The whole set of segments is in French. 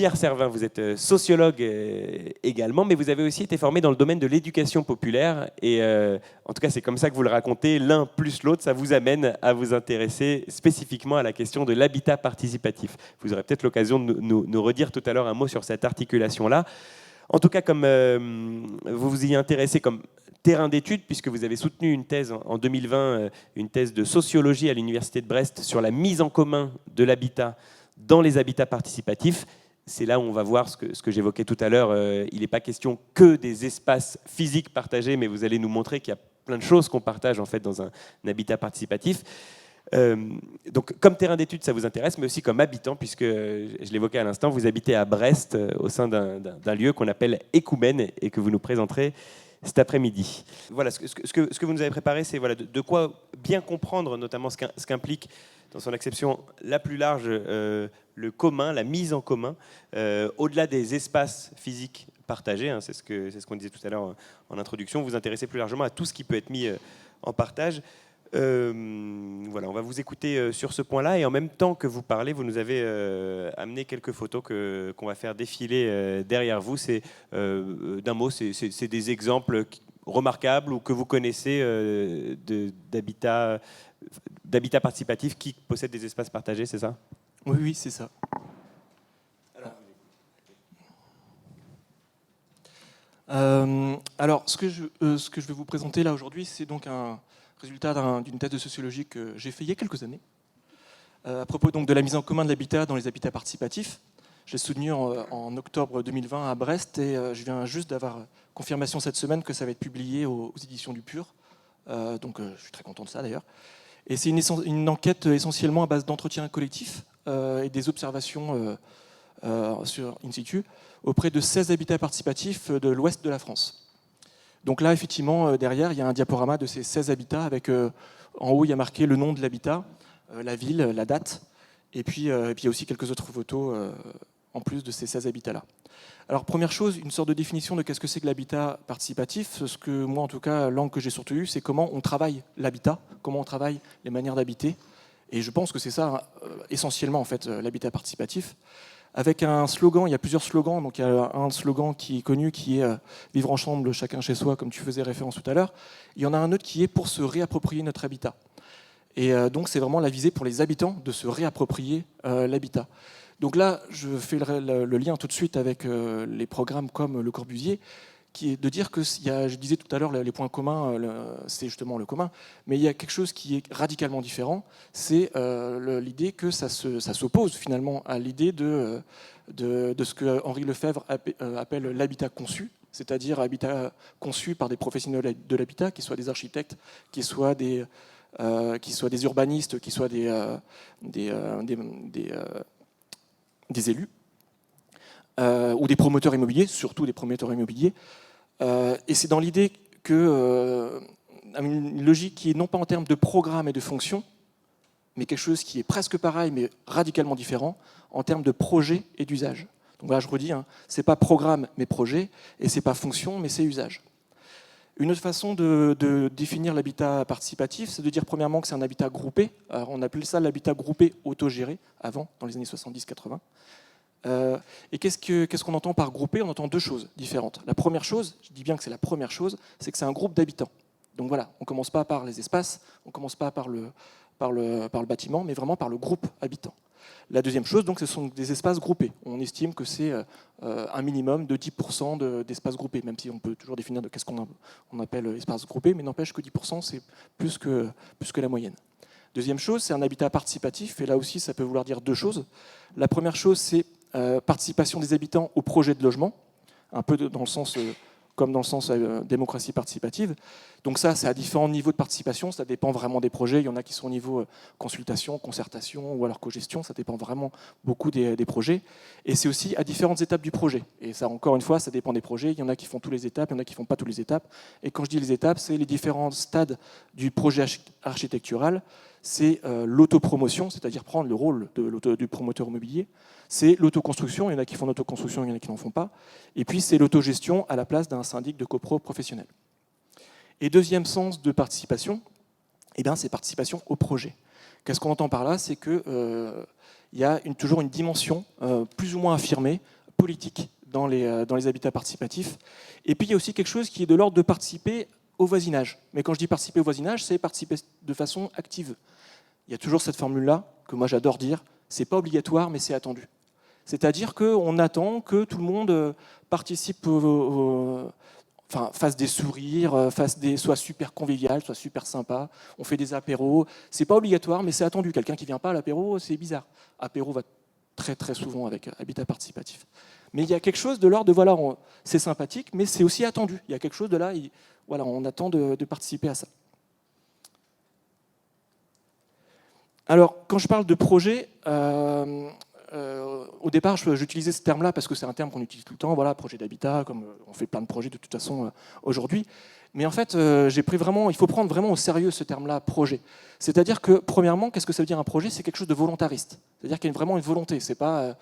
Pierre Servin, vous êtes sociologue également, mais vous avez aussi été formé dans le domaine de l'éducation populaire. Et en tout cas, c'est comme ça que vous le racontez, l'un plus l'autre, ça vous amène à vous intéresser spécifiquement à la question de l'habitat participatif. Vous aurez peut-être l'occasion de nous redire tout à l'heure un mot sur cette articulation-là. En tout cas, comme vous vous y intéressez comme terrain d'étude, puisque vous avez soutenu une thèse en 2020, une thèse de sociologie à l'Université de Brest sur la mise en commun de l'habitat dans les habitats participatifs. C'est là où on va voir ce que j'évoquais tout à l'heure. Il n'est pas question que des espaces physiques partagés, mais vous allez nous montrer qu'il y a plein de choses qu'on partage en fait dans un habitat participatif. Donc, comme terrain d'étude, ça vous intéresse, mais aussi comme habitant, puisque, je l'évoquais à l'instant, vous habitez à Brest, au sein d'un lieu qu'on appelle Écoumène, et que vous nous présenterez cet après-midi. Voilà, ce que vous nous avez préparé, c'est voilà, de quoi bien comprendre, notamment ce qu'implique, dans son acception la plus large, le commun, la mise en commun, au-delà des espaces physiques partagés, hein, c'est ce qu'on disait tout à l'heure en introduction, vous vous intéressez plus largement à tout ce qui peut être mis en partage. Voilà, on va vous écouter sur ce point-là, et en même temps que vous parlez, vous nous avez amené quelques photos qu'on va faire défiler derrière vous. C'est d'un mot, c'est des exemples remarquables ou que vous connaissez d'habitat participatif qui possèdent des espaces partagés, c'est ça? Oui, c'est ça. Alors, ce que je vais vous présenter là aujourd'hui, c'est donc un résultat d'une thèse de sociologie que j'ai fait il y a quelques années, à propos donc de la mise en commun de l'habitat dans les habitats participatifs. J'ai soutenu en octobre 2020 à Brest, et je viens juste d'avoir confirmation cette semaine que ça va être publié aux éditions du Pur. Donc je suis très content de ça d'ailleurs. Et c'est une enquête essentiellement à base d'entretiens collectifs et des observations sur in situ auprès de 16 habitats participatifs de l'ouest de la France. Donc là, effectivement, derrière, il y a un diaporama de ces 16 habitats avec, en haut, il y a marqué le nom de l'habitat, la ville, la date, et puis il y a aussi quelques autres photos en plus de ces 16 habitats-là. Alors, première chose, une sorte de définition de qu'est-ce que c'est que l'habitat participatif. Ce que moi, en tout cas, l'angle que j'ai surtout eu, c'est comment on travaille l'habitat, comment on travaille les manières d'habiter. Et je pense que c'est ça, essentiellement, en fait, l'habitat participatif. Avec un slogan, il y a plusieurs slogans. Donc il y a un slogan qui est connu, qui est « Vivre ensemble, chacun chez soi », comme tu faisais référence tout à l'heure. Il y en a un autre qui est « Pour se réapproprier notre habitat ». Et donc c'est vraiment la visée pour les habitants de se réapproprier l'habitat. Donc là, je fais le lien tout de suite avec les programmes comme Le Corbusier, qui est de dire que, je disais tout à l'heure, les points communs, c'est justement le commun, mais il y a quelque chose qui est radicalement différent, c'est l'idée que ça s'oppose finalement à l'idée de ce que Henri Lefebvre appelle l'habitat conçu, c'est-à-dire habitat conçu par des professionnels de l'habitat, qui soient des architectes, qui soient des urbanistes, qui soient des élus, ou des promoteurs immobiliers, surtout des promoteurs immobiliers. Et c'est dans l'idée que une logique qui est non pas en termes de programme et de fonction, mais quelque chose qui est presque pareil, mais radicalement différent, en termes de projet et d'usage. Donc là, je redis, c'est pas programme, mais projet, et c'est pas fonction, mais c'est usage. Une autre façon de définir l'habitat participatif, c'est de dire premièrement que c'est un habitat groupé. Alors, on appelait ça l'habitat groupé autogéré, avant, dans les années 70-80. Et qu'est-ce qu'on entend par groupé? On entend deux choses différentes. La première chose, je dis bien que c'est la première chose, c'est que c'est un groupe d'habitants. Donc voilà, on ne commence pas par les espaces, on ne commence pas par le bâtiment, mais vraiment par le groupe habitant. La deuxième chose, donc, ce sont des espaces groupés. On estime que c'est un minimum de 10% d'espaces groupés, même si on peut toujours définir de qu'est-ce qu'on appelle espace groupé, mais n'empêche que 10%, c'est plus que la moyenne. Deuxième chose, c'est un habitat participatif, et là aussi, ça peut vouloir dire deux choses. La première chose, c'est participation des habitants au projet de logement, un peu dans le sens, comme dans le sens démocratie participative. Donc ça, c'est à différents niveaux de participation, ça dépend vraiment des projets. Il y en a qui sont au niveau consultation, concertation ou alors cogestion, ça dépend vraiment beaucoup des projets. Et c'est aussi à différentes étapes du projet. Et ça, encore une fois, ça dépend des projets. Il y en a qui font toutes les étapes, il y en a qui ne font pas toutes les étapes. Et quand je dis les étapes, c'est les différents stades du projet architectural. C'est l'autopromotion, c'est-à-dire prendre le rôle du promoteur immobilier. C'est l'autoconstruction, il y en a qui font l'autoconstruction, il y en a qui n'en font pas. Et puis c'est l'autogestion à la place d'un syndic de copro professionnel. Et deuxième sens de participation, c'est participation au projet. Qu'est-ce qu'on entend par là? C'est qu'il y a toujours une dimension plus ou moins affirmée, politique, dans les habitats participatifs. Et puis il y a aussi quelque chose qui est de l'ordre de participer au voisinage. Mais quand je dis participer au voisinage, c'est participer de façon active. Il y a toujours cette formule-là, que moi j'adore dire, c'est pas obligatoire, mais c'est attendu. C'est-à-dire qu'on attend que tout le monde participe, enfin, fasse des sourires, soit super convivial, soit super sympa, on fait des apéros. C'est pas obligatoire, mais c'est attendu. Quelqu'un qui vient pas à l'apéro, c'est bizarre. Apéro va très très souvent avec habitat participatif. Mais il y a quelque chose de l'ordre de, voilà, c'est sympathique, mais c'est aussi attendu. Il y a quelque chose de là, voilà, on attend de participer à ça. Alors, quand je parle de projet, au départ, j'utilisais ce terme-là parce que c'est un terme qu'on utilise tout le temps, voilà, projet d'habitat, comme on fait plein de projets de toute façon aujourd'hui. Mais en fait, il faut prendre vraiment au sérieux ce terme-là, projet. C'est-à-dire que, premièrement, qu'est-ce que ça veut dire un projet? C'est quelque chose de volontariste. C'est-à-dire qu'il y a vraiment une volonté. C'est pas,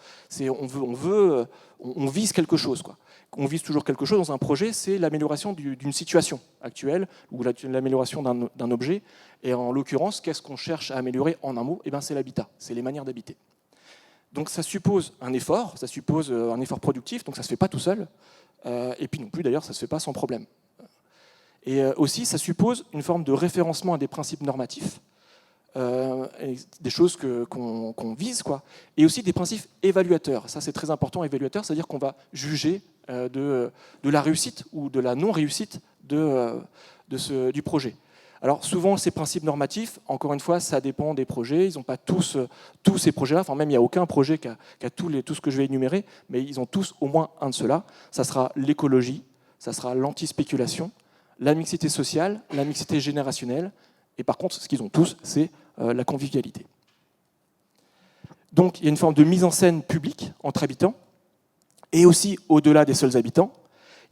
on vise quelque chose, quoi. On vise toujours quelque chose dans un projet, c'est l'amélioration d'une situation actuelle ou l'amélioration d'un objet. Et en l'occurrence, qu'est-ce qu'on cherche à améliorer en un mot? Eh bien, c'est l'habitat, c'est les manières d'habiter. Donc ça suppose un effort productif, donc ça ne se fait pas tout seul. Et puis non plus, d'ailleurs, ça ne se fait pas sans problème. Et aussi, ça suppose une forme de référencement à des principes normatifs, des choses qu'on vise, quoi. Et aussi des principes évaluateurs. Ça, c'est très important, évaluateur, c'est-à-dire qu'on va juger de la réussite ou de la non-réussite du projet. Alors souvent, ces principes normatifs, encore une fois, ça dépend des projets. Ils n'ont pas tous ces projets-là. Enfin, même il n'y a aucun projet qui a tout ce que je vais énumérer, mais ils ont tous au moins un de ceux-là. Ça sera l'écologie, ça sera l'anti-spéculation, la mixité sociale, la mixité générationnelle. Et par contre, ce qu'ils ont tous, c'est la convivialité. Donc, il y a une forme de mise en scène publique entre habitants, et aussi au-delà des seuls habitants.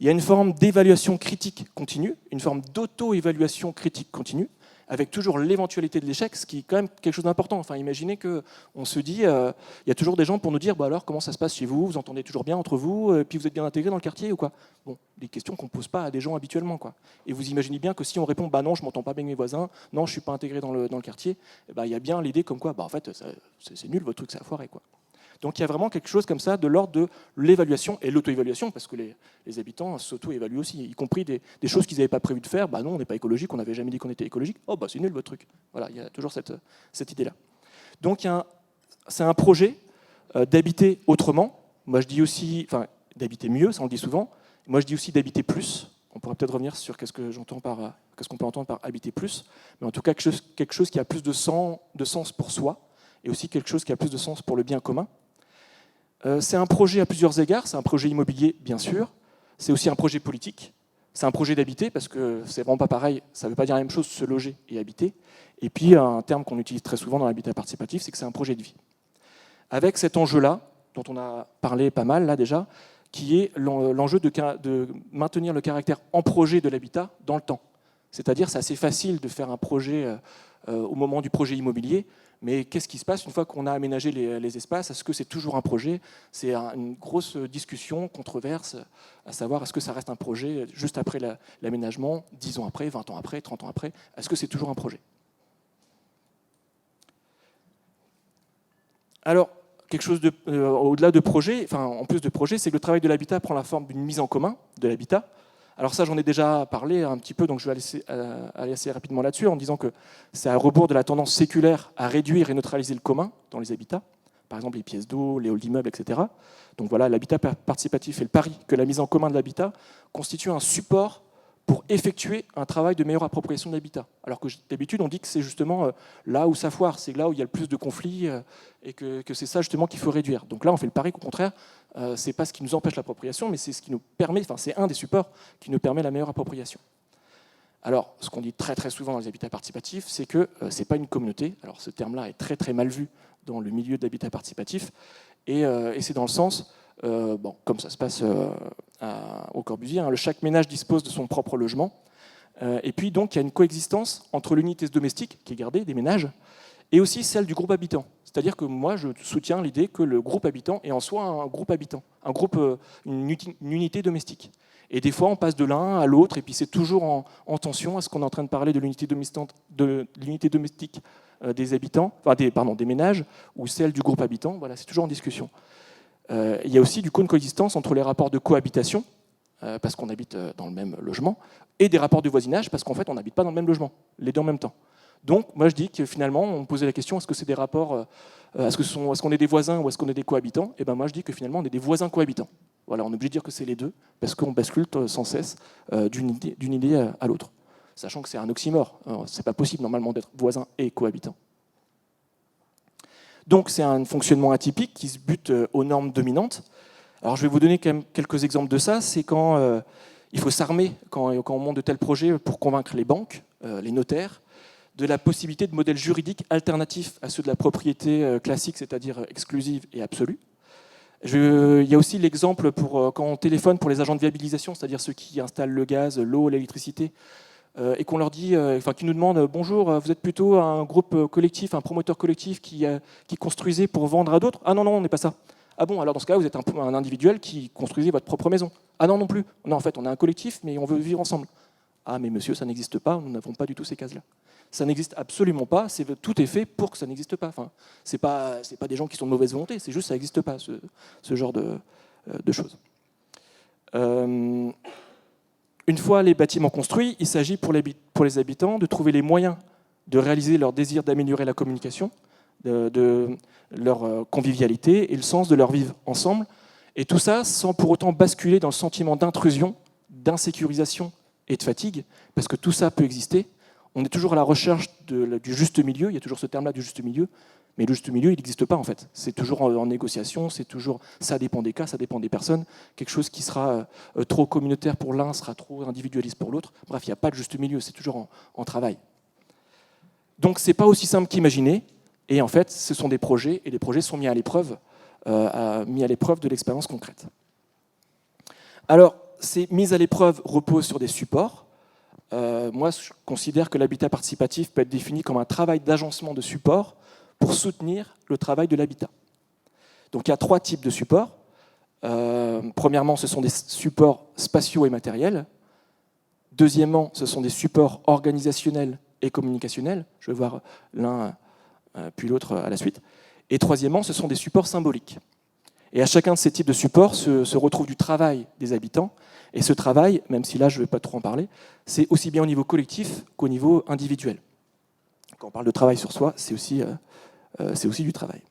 Il y a une forme d'évaluation critique continue, une forme d'auto-évaluation critique continue, avec toujours l'éventualité de l'échec, ce qui est quand même quelque chose d'important. Enfin, imaginez qu'on se dit, il y a toujours des gens pour nous dire, bah alors, comment ça se passe chez vous? Vous entendez toujours bien entre vous? Puis vous êtes bien intégré dans le quartier ou quoi? Bon, des questions qu'on ne pose pas à des gens habituellement, quoi. Et vous imaginez bien que si on répond, bah non, je ne m'entends pas bien avec mes voisins, non, je ne suis pas intégré dans le quartier, bah, il y a bien l'idée comme quoi, bah en fait, c'est nul, votre truc, ça a foiré, quoi. Donc il y a vraiment quelque chose comme ça de l'ordre de l'évaluation et l'auto-évaluation, parce que les habitants s'auto-évaluent aussi, y compris des choses qu'ils n'avaient pas prévu de faire. Bah non, on n'est pas écologique, on n'avait jamais dit qu'on était écologique. Oh bah c'est nul votre truc. Voilà, il y a toujours cette idée-là. Donc c'est un projet d'habiter autrement. Moi je dis aussi, enfin d'habiter mieux, ça on le dit souvent. Moi je dis aussi d'habiter plus. On pourrait peut-être revenir sur qu'est-ce qu'on peut entendre par habiter plus. Mais en tout cas quelque chose qui a plus de sens pour soi, et aussi quelque chose qui a plus de sens pour le bien commun. C'est un projet à plusieurs égards, c'est un projet immobilier, bien sûr, c'est aussi un projet politique, c'est un projet d'habiter, parce que c'est vraiment pas pareil, ça ne veut pas dire la même chose, se loger et habiter. Et puis, un terme qu'on utilise très souvent dans l'habitat participatif, c'est que c'est un projet de vie. Avec cet enjeu-là, dont on a parlé pas mal là déjà, qui est l'enjeu de maintenir le caractère en projet de l'habitat dans le temps. C'est-à-dire, c'est assez facile de faire un projet au moment du projet immobilier, mais qu'est-ce qui se passe une fois qu'on a aménagé les espaces? Est-ce que c'est toujours un projet? C'est une grosse discussion, controverse, à savoir est-ce que ça reste un projet juste après l'aménagement, 10 ans après, 20 ans après, 30 ans après? Est-ce que c'est toujours un projet? Alors, quelque chose au-delà de projet, enfin en plus de projet, c'est que le travail de l'habitat prend la forme d'une mise en commun de l'habitat. Alors ça, j'en ai déjà parlé un petit peu, donc je vais aller assez rapidement là-dessus, en disant que c'est à rebours de la tendance séculaire à réduire et neutraliser le commun dans les habitats, par exemple les pièces d'eau, les halls d'immeubles, etc. Donc voilà, l'habitat participatif et le pari que la mise en commun de l'habitat constitue un support pour effectuer un travail de meilleure appropriation de l'habitat. Alors que d'habitude, on dit que c'est justement là où ça foire, c'est là où il y a le plus de conflits et que c'est ça justement qu'il faut réduire. Donc là, on fait le pari qu'au contraire, c'est pas ce qui nous empêche l'appropriation, mais c'est ce qui nous permet, enfin c'est un des supports qui nous permet la meilleure appropriation. Alors, ce qu'on dit très très souvent dans les habitats participatifs, c'est que c'est pas une communauté. Alors ce terme-là est très très mal vu dans le milieu de l'habitat participatif, et c'est dans le sens, comme ça se passe au Corbusier, hein, chaque ménage dispose de son propre logement, et puis donc il y a une coexistence entre l'unité domestique qui est gardée des ménages et aussi celle du groupe habitant. C'est-à-dire que moi, je soutiens l'idée que le groupe habitant est en soi un groupe habitant, une unité domestique. Et des fois, on passe de l'un à l'autre, et puis c'est toujours en tension. Est-ce qu'on est en train de parler de l'unité domestique des habitants, enfin des ménages, ou celle du groupe habitant? Voilà, c'est toujours en discussion. Il y a aussi du coup une coexistence entre les rapports de cohabitation, parce qu'on habite dans le même logement, et des rapports de voisinage, parce qu'en fait, on n'habite pas dans le même logement, les deux en même temps. Donc, moi, je dis que finalement, on me posait la question, est-ce que c'est des rapports, est-ce qu'on est des voisins ou est-ce qu'on est des cohabitants? Et ben moi, je dis que finalement, on est des voisins cohabitants. Voilà, on est obligé de dire que c'est les deux, parce qu'on bascule sans cesse d'une idée à l'autre. Sachant que c'est un oxymore, c'est pas possible normalement d'être voisin et cohabitant. Donc, c'est un fonctionnement atypique qui se bute aux normes dominantes. Alors, je vais vous donner quand même quelques exemples de ça. C'est quand il faut s'armer, quand on monte de tels projets, pour convaincre les banques, les notaires, de la possibilité de modèles juridiques alternatifs à ceux de la propriété classique, c'est-à-dire exclusive et absolue. Il y a aussi l'exemple quand on téléphone pour les agents de viabilisation, c'est-à-dire ceux qui installent le gaz, l'eau, l'électricité, et qu'on leur dit, qui nous demandent bonjour, vous êtes plutôt un groupe collectif, un promoteur collectif qui construisait pour vendre à d'autres? Ah non, on n'est pas ça. Ah bon, alors dans ce cas, vous êtes un individuel qui construisait votre propre maison. Ah non, non plus. Non, en fait, on est un collectif, mais on veut vivre ensemble. Ah, mais monsieur, ça n'existe pas, nous n'avons pas du tout ces cases-là. Ça n'existe absolument pas, tout est fait pour que ça n'existe pas. Enfin, c'est pas des gens qui sont de mauvaise volonté, c'est juste que ça n'existe pas, ce genre de choses. Une fois les bâtiments construits, il s'agit pour les habitants de trouver les moyens de réaliser leur désir d'améliorer la communication, de leur convivialité et le sens de leur vivre ensemble. Et tout ça sans pour autant basculer dans le sentiment d'intrusion, d'insécurisation et de fatigue, parce que tout ça peut exister. On est toujours à la recherche du juste milieu, il y a toujours ce terme-là du juste milieu, mais le juste milieu, il n'existe pas en fait. C'est toujours en négociation, ça dépend des cas, ça dépend des personnes. Quelque chose qui sera trop communautaire pour l'un sera trop individualiste pour l'autre. Bref, il n'y a pas de juste milieu, c'est toujours en travail. Donc c'est pas aussi simple qu'imaginé, et en fait, ce sont des projets, et les projets sont mis à l'épreuve de l'expérience concrète. Alors, ces mises à l'épreuve reposent sur des supports. Moi, je considère que l'habitat participatif peut être défini comme un travail d'agencement de supports pour soutenir le travail de l'habitat. Donc il y a 3 types de supports. Premièrement, ce sont des supports spatiaux et matériels. Deuxièmement, ce sont des supports organisationnels et communicationnels. Je vais voir l'un puis l'autre à la suite. Et troisièmement, ce sont des supports symboliques. Et à chacun de ces types de supports se retrouve du travail des habitants. Et ce travail, même si là je ne vais pas trop en parler, c'est aussi bien au niveau collectif qu'au niveau individuel. Quand on parle de travail sur soi, c'est aussi du travail.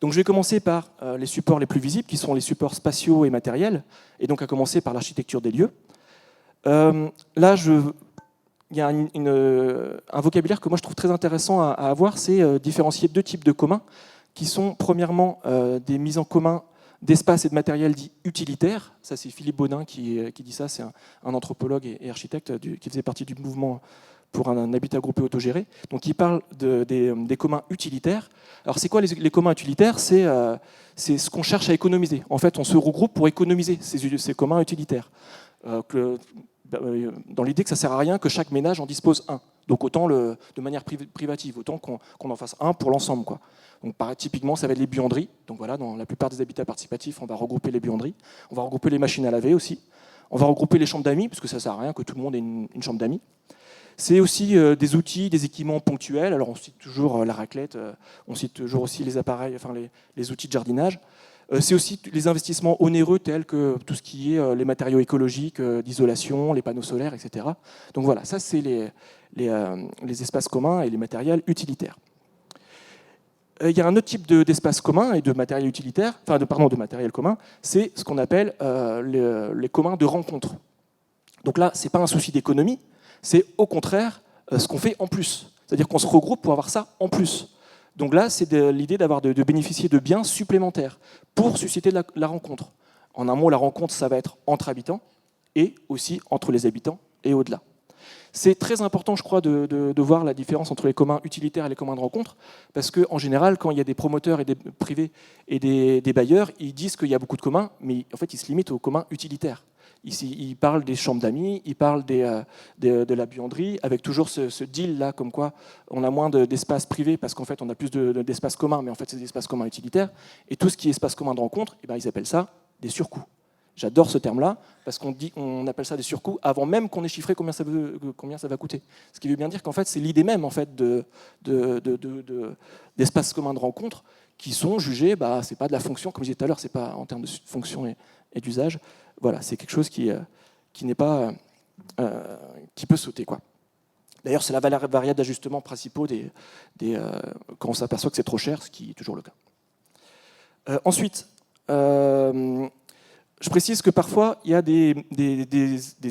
Donc je vais commencer par les supports les plus visibles, qui sont les supports spatiaux et matériels, et donc à commencer par l'architecture des lieux. Là, il y a un vocabulaire que moi je trouve très intéressant à avoir, c'est différencier 2 types de communs, qui sont premièrement des mises en commun d'espaces et de matériel dits utilitaires. Ça, c'est Philippe Baudin qui dit ça, c'est un anthropologue et architecte qui faisait partie du mouvement pour un habitat groupé autogéré. Donc il parle des communs utilitaires. Alors c'est quoi les communs utilitaires? C'est ce qu'on cherche à économiser. En fait, on se regroupe pour économiser ces communs utilitaires. Dans l'idée que ça ne sert à rien que chaque ménage en dispose un. Donc autant de manière privative, autant qu'on en fasse un pour l'ensemble, quoi. Donc, typiquement, ça va être les buanderies. Donc voilà, dans la plupart des habitats participatifs, on va regrouper les buanderies. On va regrouper les machines à laver aussi. On va regrouper les chambres d'amis, parce que ça ne sert à rien que tout le monde ait une chambre d'amis. C'est aussi des outils, des équipements ponctuels. Alors on cite toujours la raclette, on cite toujours aussi les appareils, enfin les outils de jardinage. C'est aussi les investissements onéreux tels que tout ce qui est les matériaux écologiques, d'isolation, les panneaux solaires, etc. Donc voilà, ça c'est les espaces communs et les matériels utilitaires. Il y a un autre type d'espace commun et de matériel utilitaire, de matériel commun, c'est ce qu'on appelle les communs de rencontre. Donc là, ce n'est pas un souci d'économie, c'est au contraire ce qu'on fait en plus. C'est-à-dire qu'on se regroupe pour avoir ça en plus. Donc là, c'est l'idée de bénéficier de biens supplémentaires pour susciter la rencontre. En un mot, la rencontre, ça va être entre habitants et aussi entre les habitants et au-delà. C'est très important, je crois, de voir la différence entre les communs utilitaires et les communs de rencontre, parce qu'en général, quand il y a des promoteurs et des privés et des bailleurs, ils disent qu'il y a beaucoup de communs, mais en fait, ils se limitent aux communs utilitaires. Ils parlent des chambres d'amis, ils parlent de la buanderie, avec toujours ce deal-là, comme quoi on a moins d'espace privé, parce qu'en fait, on a plus d'espace commun, mais en fait, c'est des espaces communs utilitaires. Et tout ce qui est espace commun de rencontre, eh ben, ils appellent ça des surcoûts. J'adore ce terme-là, parce on appelle ça des surcoûts avant même qu'on ait chiffré combien ça va coûter. Ce qui veut bien dire qu'en fait, c'est l'idée même en fait, d'espaces communs de rencontre qui sont jugés, c'est pas de la fonction, comme je disais tout à l'heure, c'est pas en termes de fonction et d'usage. Voilà, c'est quelque chose qui n'est pas, qui peut sauter, quoi. D'ailleurs, c'est la variable d'ajustement principaux quand on s'aperçoit que c'est trop cher, ce qui est toujours le cas. Ensuite, je précise que parfois, il y a des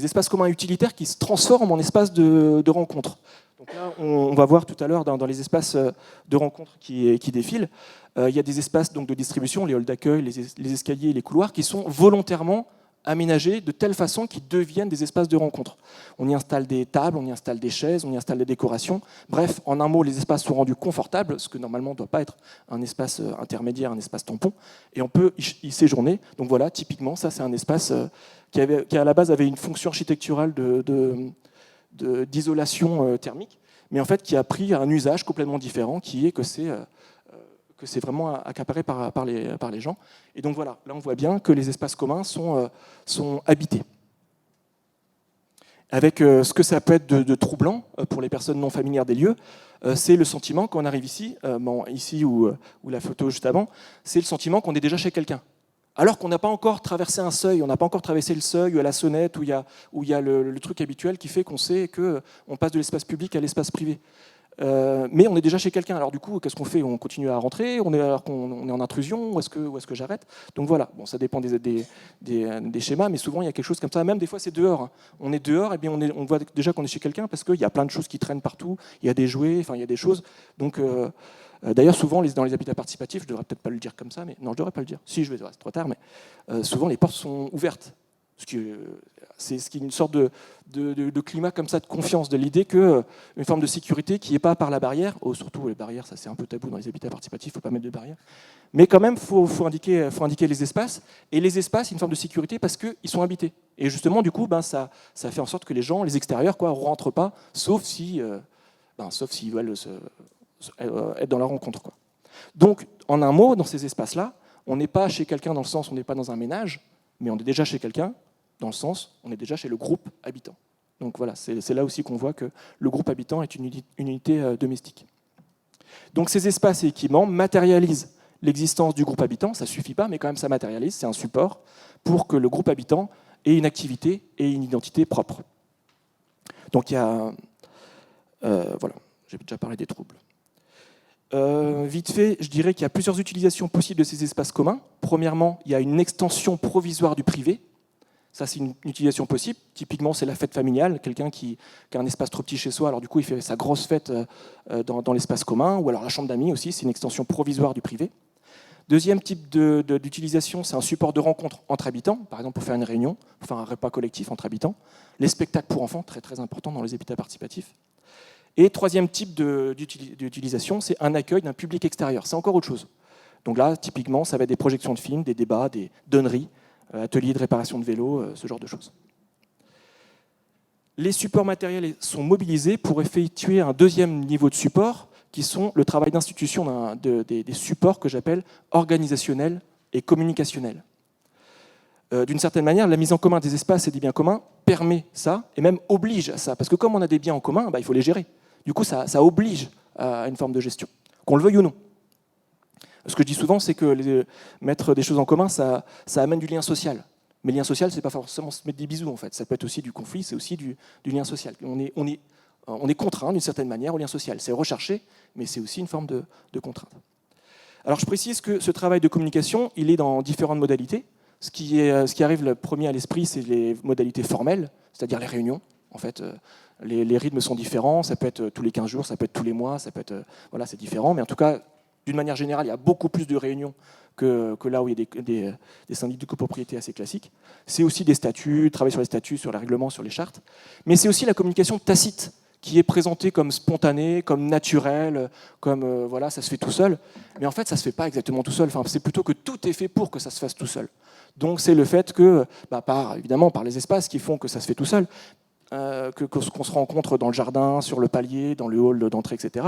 espaces communs utilitaires qui se transforment en espaces de rencontre. Donc là, on va voir tout à l'heure dans les espaces de rencontre qui défilent, il y a des espaces donc, de distribution, les halls d'accueil, les escaliers, les couloirs, qui sont volontairement aménagés de telle façon qu'ils deviennent des espaces de rencontre. On y installe des tables, on y installe des chaises, on y installe des décorations. Bref, en un mot, les espaces sont rendus confortables, ce que normalement ne doit pas être un espace intermédiaire, un espace tampon, et on peut y séjourner. Donc voilà, typiquement, ça c'est un espace qui à la base avait une fonction architecturale d'isolation thermique, mais en fait qui a pris un usage complètement différent, qui est que c'est vraiment accaparé par les gens. Et donc voilà, là on voit bien que les espaces communs sont habités. Avec ce que ça peut être de troublant pour les personnes non familières des lieux, c'est le sentiment quand on arrive ici, ici ou la photo juste avant, c'est le sentiment qu'on est déjà chez quelqu'un. Alors qu'on n'a pas encore traversé un seuil, on n'a pas encore traversé le seuil à la sonnette où il y a le truc habituel qui fait qu'on sait qu'on passe de l'espace public à l'espace privé. Mais on est déjà chez quelqu'un. Alors du coup, qu'est-ce qu'on fait? On continue à rentrer, alors qu'on est en intrusion, ou est-ce que j'arrête? Donc voilà, bon, ça dépend des schémas, mais souvent il y a quelque chose comme ça. Même des fois c'est dehors. Hein. On est dehors, et bien on voit déjà qu'on est chez quelqu'un parce qu'il y a plein de choses qui traînent partout. Il y a des jouets, enfin il y a des choses. Donc d'ailleurs souvent dans les habitats participatifs, je devrais peut-être pas le dire comme ça, mais non, je devrais pas le dire. Si je vais, c'est trop tard, mais souvent les portes sont ouvertes. C'est ce qui est une sorte de climat comme ça de confiance, de l'idée qu'une forme de sécurité qui n'est pas par la barrière, surtout les barrières, ça c'est un peu tabou dans les habitats participatifs, il ne faut pas mettre de barrières, mais quand même, il faut indiquer les espaces, et les espaces, c'est une forme de sécurité parce qu'ils sont habités. Et justement, du coup, ça fait en sorte que les extérieurs, ne rentrent pas, sauf s'ils veulent être dans la rencontre, quoi. Donc, en un mot, dans ces espaces-là, on n'est pas chez quelqu'un dans le sens où on n'est pas dans un ménage, mais on est déjà chez quelqu'un, dans le sens, on est déjà chez le groupe habitant. Donc voilà, c'est là aussi qu'on voit que le groupe habitant est une unité domestique. Donc ces espaces et équipements matérialisent l'existence du groupe habitant, ça ne suffit pas, mais quand même ça matérialise, c'est un support pour que le groupe habitant ait une activité et une identité propre. Donc il y a... voilà, j'ai déjà parlé des troubles. Vite fait, je dirais qu'il y a plusieurs utilisations possibles de ces espaces communs. Premièrement, il y a une extension provisoire du privé. Ça, c'est une utilisation possible. Typiquement, c'est la fête familiale. Quelqu'un qui a un espace trop petit chez soi, alors du coup, il fait sa grosse fête dans l'espace commun. Ou alors la chambre d'amis aussi, c'est une extension provisoire du privé. Deuxième type d'utilisation, c'est un support de rencontre entre habitants. Par exemple, pour faire une réunion, pour faire un repas collectif entre habitants. Les spectacles pour enfants, très très important dans les habitats participatifs. Et troisième type d'utilisation, c'est un accueil d'un public extérieur. C'est encore autre chose. Donc là, typiquement, ça va être des projections de films, des débats, des donneries, ateliers de réparation de vélos, ce genre de choses. Les supports matériels sont mobilisés pour effectuer un deuxième niveau de support, qui sont le travail d'institution des supports que j'appelle organisationnels et communicationnels. D'une certaine manière, la mise en commun des espaces et des biens communs permet ça, et même oblige à ça. Parce que comme on a des biens en commun, il faut les gérer. Du coup, ça oblige à une forme de gestion, qu'on le veuille ou non. Ce que je dis souvent, c'est que mettre des choses en commun, ça amène du lien social. Mais le lien social, c'est pas forcément se mettre des bisous, en fait. Ça peut être aussi du conflit, c'est aussi du lien social. On est contraint, d'une certaine manière, au lien social. C'est recherché, mais c'est aussi une forme de contrainte. Alors, je précise que ce travail de communication, il est dans différentes modalités. Ce qui arrive le premier à l'esprit, c'est les modalités formelles, c'est-à-dire les réunions. En fait, les rythmes sont différents. Ça peut être tous les 15 jours, ça peut être tous les mois, ça peut être... Voilà, c'est différent. Mais en tout cas, d'une manière générale, il y a beaucoup plus de réunions que là où il y a des syndics de copropriété assez classiques. C'est aussi des statuts, travailler sur les statuts, sur les règlements, sur les chartes. Mais c'est aussi la communication tacite, qui est présentée comme spontanée, comme naturelle, comme voilà, ça se fait tout seul. Mais en fait, ça ne se fait pas exactement tout seul. Enfin, c'est plutôt que tout est fait pour que ça se fasse tout seul. Donc c'est le fait que, évidemment, par les espaces qui font que ça se fait tout seul, qu'on se rencontre dans le jardin, sur le palier, dans le hall d'entrée, etc.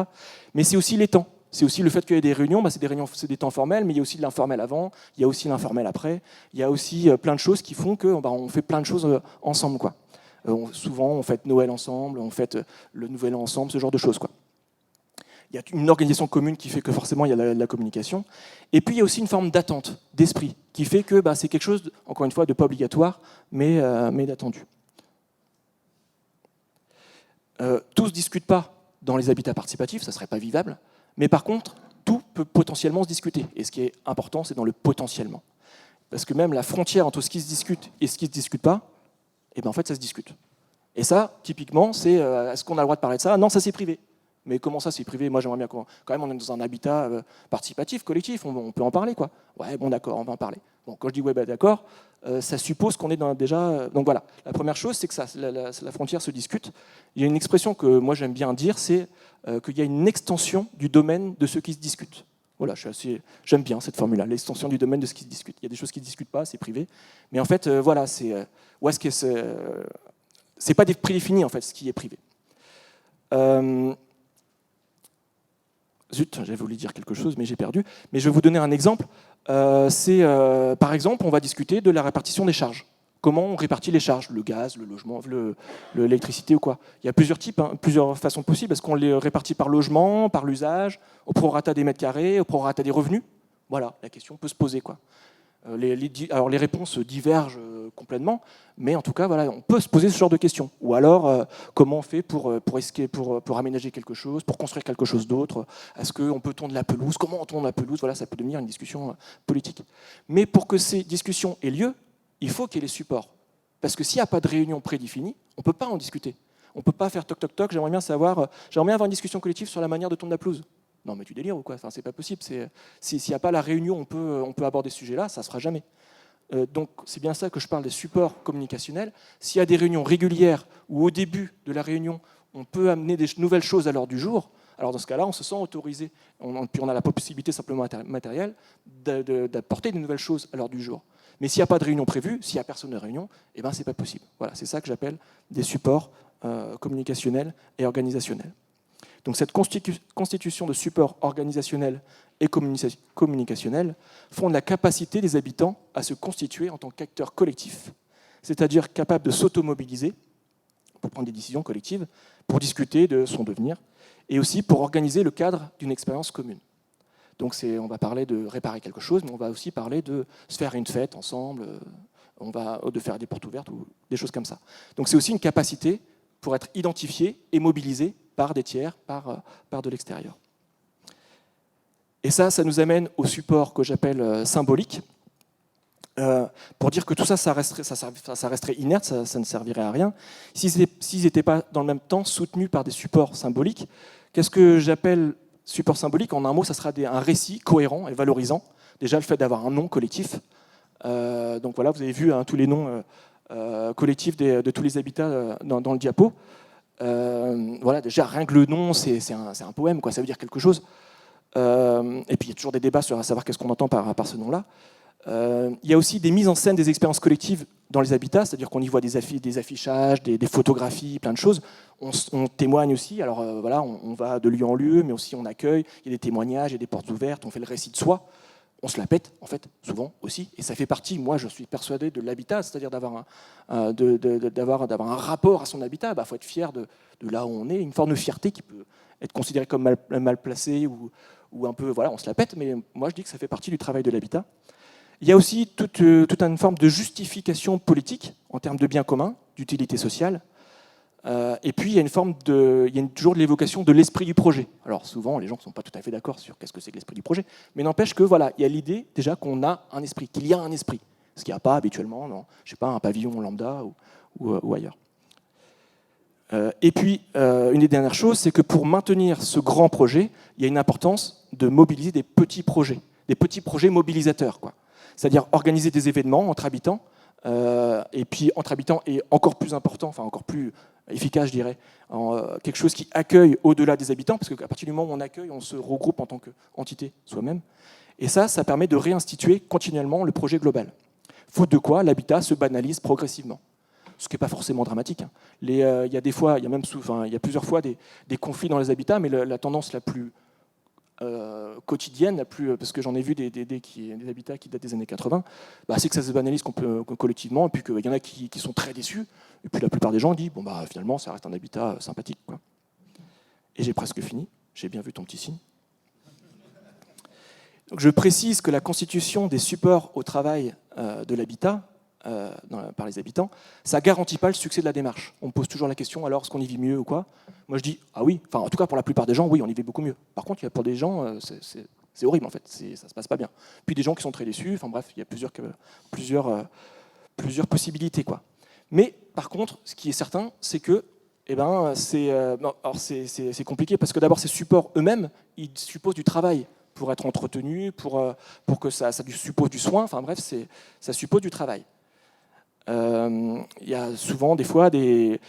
Mais c'est aussi les temps. C'est aussi le fait qu'il y ait des réunions, c'est des temps formels, mais il y a aussi de l'informel avant, il y a aussi l'informel après, il y a aussi plein de choses qui font qu'on fait plein de choses ensemble, quoi. Souvent, on fête Noël ensemble, on fête le Nouvel An ensemble, ce genre de choses, quoi. Il y a une organisation commune qui fait que forcément il y a la communication. Et puis il y a aussi une forme d'attente, d'esprit, qui fait que c'est quelque chose, encore une fois, de pas obligatoire, mais d'attendu. Tout ne se discute pas dans les habitats participatifs, ça ne serait pas vivable, mais par contre, tout peut potentiellement se discuter. Et ce qui est important, c'est dans le potentiellement. Parce que même la frontière entre ce qui se discute et ce qui ne se discute pas, en fait, ça se discute. Et ça, typiquement, c'est est-ce qu'on a le droit de parler de ça? Non, ça c'est privé. Mais comment ça, c'est privé? Moi, j'aimerais bien quand même, on est dans un habitat participatif, collectif, on peut en parler, quoi. Ouais, bon, d'accord, on va en parler. Bon, quand je dis ouais, d'accord, ça suppose qu'on est déjà... donc voilà, la première chose, c'est que la frontière se discute. Il y a une expression que moi, j'aime bien dire, c'est qu'il y a une extension du domaine de ce qui se discute. Voilà, j'aime bien cette formule-là, l'extension du domaine de ce qui se discute. Il y a des choses qui ne se discutent pas, c'est privé. Mais en fait, voilà, c'est pas prédéfini, en fait, ce qui est privé. Zut, j'avais voulu dire quelque chose, mais j'ai perdu. Mais je vais vous donner un exemple. Par exemple, on va discuter de la répartition des charges. Comment on répartit les charges? Le gaz, le logement, l'électricité ou quoi? Il y a plusieurs types, plusieurs façons possibles. Est-ce qu'on les répartit par logement, par l'usage, au prorata des mètres carrés, au prorata des revenus? Voilà, la question peut se poser, quoi. Alors les réponses divergent complètement, mais en tout cas, voilà, on peut se poser ce genre de questions. Ou alors, comment on fait pour aménager quelque chose, pour construire quelque chose d'autre? Est-ce qu'on peut tondre la pelouse? Comment on tond la pelouse? Voilà, ça peut devenir une discussion politique. Mais pour que ces discussions aient lieu, il faut qu'il y ait les supports. Parce que s'il n'y a pas de réunion prédéfinie, on ne peut pas en discuter. On ne peut pas faire toc toc toc, j'aimerais bien avoir une discussion collective sur la manière de tondre la pelouse. Non, mais tu délires ou quoi? Enfin, c'est pas possible. S'il n'y a pas la réunion, on peut aborder ce sujet-là, ça ne se fera jamais. Donc, c'est bien ça que je parle des supports communicationnels. S'il y a des réunions régulières où, au début de la réunion, on peut amener des nouvelles choses à l'ordre du jour, alors dans ce cas-là, on se sent autorisé. Puis on a la possibilité simplement matérielle d'apporter des nouvelles choses à l'ordre du jour. Mais s'il n'y a pas de réunion prévue, s'il n'y a personne de réunion, c'est pas possible. Voilà, c'est ça que j'appelle des supports communicationnels et organisationnels. Donc cette constitution de supports organisationnels et communicationnels fonde la capacité des habitants à se constituer en tant qu'acteurs collectifs, c'est-à-dire capables de s'automobiliser pour prendre des décisions collectives, pour discuter de son devenir, et aussi pour organiser le cadre d'une expérience commune. Donc on va parler de réparer quelque chose, mais on va aussi parler de se faire une fête ensemble, de faire des portes ouvertes ou des choses comme ça. Donc c'est aussi une capacité pour être identifié et mobilisé par des tiers, par de l'extérieur. Et ça nous amène au support que j'appelle symbolique, pour dire que tout ça, ça resterait inerte, ça ne servirait à rien, s'ils n'étaient pas dans le même temps soutenus par des supports symboliques. Qu'est-ce que j'appelle support symbolique? En un mot, ça sera un récit cohérent et valorisant. Déjà, le fait d'avoir un nom collectif. Donc voilà, vous avez vu tous les noms collectifs de tous les habitats dans le diapo. Voilà, déjà, rien que le nom, c'est un poème, quoi, ça veut dire quelque chose. Et puis, il y a toujours des débats sur savoir qu'est-ce qu'on entend par ce nom-là. Il y a aussi des mises en scène des expériences collectives dans les habitats, c'est-à-dire qu'on y voit des affichages, des photographies, plein de choses. On témoigne aussi, alors voilà, on va de lieu en lieu, mais aussi on accueille, il y a des témoignages, il y a des portes ouvertes, on fait le récit de soi. On se la pète, en fait, souvent aussi, et ça fait partie, moi je suis persuadé, de l'habitat, c'est-à-dire d'avoir un rapport à son habitat. Il faut être fier de là où on est, une forme de fierté qui peut être considérée comme mal placée ou un peu, voilà, on se la pète, mais moi je dis que ça fait partie du travail de l'habitat. Il y a aussi toute une forme de justification politique en termes de bien commun, d'utilité sociale. Et puis, il y a toujours de l'évocation de l'esprit du projet. Alors, souvent, les gens ne sont pas tout à fait d'accord sur qu'est-ce que c'est que l'esprit du projet, mais n'empêche que, voilà, il y a l'idée déjà qu'on a un esprit, qu'il y a un esprit, ce qu'il n'y a pas habituellement dans, je sais pas, un pavillon lambda ou ailleurs. Et puis, une des dernières choses, c'est que pour maintenir ce grand projet, il y a une importance de mobiliser des petits projets mobilisateurs, quoi. C'est-à-dire organiser des événements entre habitants, et puis entre habitants, et encore plus important, enfin encore plus efficace, je dirais, quelque chose qui accueille au-delà des habitants, parce qu'à partir du moment où on accueille, on se regroupe en tant qu'entité soi-même. Et ça permet de réinstituer continuellement le projet global. Faute de quoi, l'habitat se banalise progressivement. Ce qui n'est pas forcément dramatique. Il y a plusieurs fois des conflits dans les habitats, mais la tendance la plus quotidienne, parce que j'en ai vu des habitats qui datent des années 80, c'est que ça se banalise collectivement, et puis qu'il y en a qui sont très déçus, et puis la plupart des gens disent bon, finalement ça reste un habitat sympathique, quoi. Et j'ai presque fini, j'ai bien vu ton petit signe. Donc je précise que la constitution des supports au travail de l'habitat par les habitants, ça ne garantit pas le succès de la démarche. On me pose toujours la question, alors est-ce qu'on y vit mieux ou quoi? Moi je dis, ah oui, enfin en tout cas pour la plupart des gens, oui, on y vit beaucoup mieux. Par contre, il y a pour des gens, c'est horrible en fait, ça ne se passe pas bien. Puis des gens qui sont très déçus, enfin bref, il y a plusieurs possibilités, quoi. Mais par contre, ce qui est certain, c'est que c'est compliqué, parce que d'abord ces supports eux-mêmes, ils supposent du travail pour être entretenus, pour que ça suppose du soin, enfin bref, ça suppose du travail. Il y a souvent, des fois, les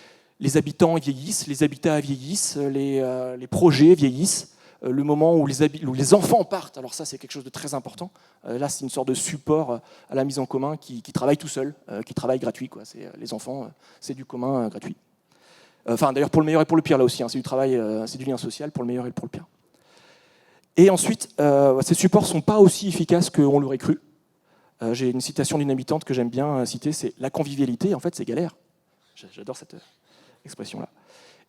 habitants vieillissent, les habitats vieillissent, les projets vieillissent. Le moment où les enfants partent, alors ça c'est quelque chose de très important. Là c'est une sorte de support à la mise en commun qui travaille tout seul, qui travaille gratuit, quoi. Les enfants, c'est du commun gratuit. Enfin d'ailleurs pour le meilleur et pour le pire là aussi, hein, c'est du travail, c'est du lien social pour le meilleur et pour le pire. Et ensuite, ces supports ne sont pas aussi efficaces qu'on l'aurait cru. J'ai une citation d'une habitante que j'aime bien citer, c'est « La convivialité, en fait, c'est galère ». J'adore cette expression-là.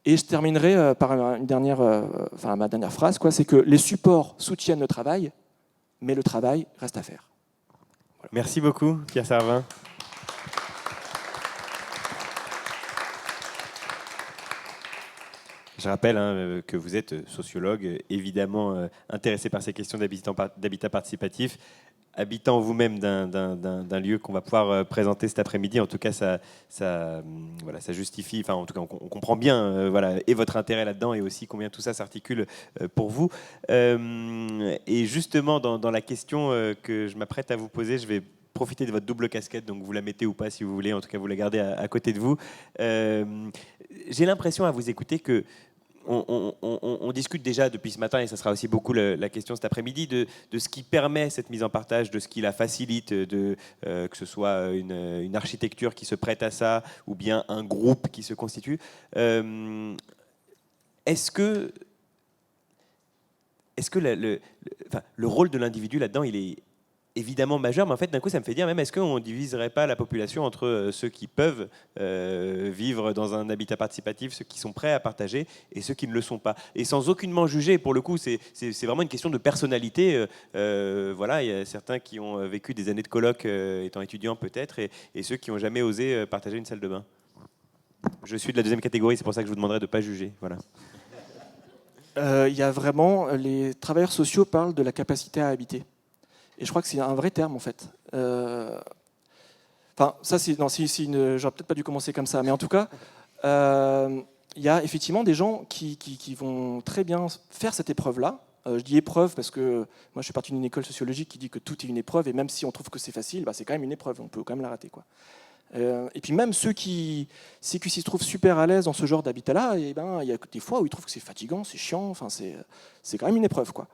Et je terminerai par ma dernière phrase, quoi, c'est que les supports soutiennent le travail, mais le travail reste à faire. Voilà. Merci beaucoup, Pierre Servin. Je rappelle que vous êtes sociologue, évidemment intéressé par ces questions d'habitat participatif, habitant vous-même d'un lieu qu'on va pouvoir présenter cet après-midi. En tout cas, ça justifie, enfin en tout cas on comprend bien et votre intérêt là-dedans et aussi combien tout ça s'articule pour vous. Et justement, dans la question que je m'apprête à vous poser, je vais profiter de votre double casquette, donc vous la mettez ou pas si vous voulez, en tout cas vous la gardez à côté de vous. J'ai l'impression à vous écouter que on discute déjà depuis ce matin, et ça sera aussi beaucoup la question cet après-midi, de ce qui permet cette mise en partage, de ce qui la facilite, que ce soit une architecture qui se prête à ça, ou bien un groupe qui se constitue. Est-ce que le rôle de l'individu là-dedans, il est évidemment majeur, mais en fait, d'un coup, ça me fait dire même, est-ce qu'on ne diviserait pas la population entre ceux qui peuvent vivre dans un habitat participatif, ceux qui sont prêts à partager, et ceux qui ne le sont pas? Et sans aucunement juger, pour le coup, c'est vraiment une question de personnalité. Il y a certains qui ont vécu des années de coloc étant étudiants peut-être, et ceux qui n'ont jamais osé partager une salle de bain. Je suis de la deuxième catégorie, c'est pour ça que je vous demanderai de ne pas juger. Voilà. Il y a vraiment, les travailleurs sociaux parlent de la capacité à habiter. Et je crois que c'est un vrai terme, en fait. J'aurais peut-être pas dû commencer comme ça, mais en tout cas, il y a effectivement des gens qui vont très bien faire cette épreuve-là. Je dis épreuve parce que moi, je suis parti d'une école sociologique qui dit que tout est une épreuve, et même si on trouve que c'est facile, c'est quand même une épreuve, on peut quand même la rater, quoi. Et puis même ceux qui se trouvent super à l'aise dans ce genre d'habitat-là, il y a des fois où ils trouvent que c'est fatigant, c'est chiant, c'est quand même une épreuve, quoi.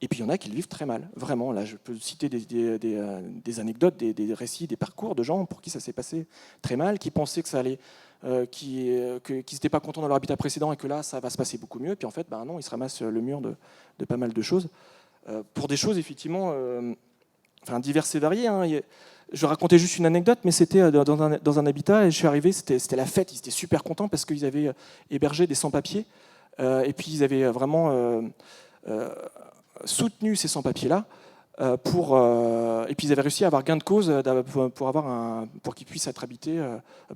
Et puis il y en a qui le vivent très mal, vraiment. Là, je peux citer des anecdotes, des récits, des parcours de gens pour qui ça s'est passé très mal, qui pensaient que ça allait, qui n'étaient pas contents dans leur habitat précédent et que là, ça va se passer beaucoup mieux. Puis en fait, non, ils se ramassent le mur de pas mal de choses. Pour des choses, effectivement, diverses et variées. Hein. Je racontais juste une anecdote, mais c'était dans un habitat, et je suis arrivé, c'était la fête, ils étaient super contents parce qu'ils avaient hébergé des sans-papiers, et puis ils avaient vraiment soutenu ces sans-papiers-là, et puis ils avaient réussi à avoir gain de cause pour qu'ils puissent être habités,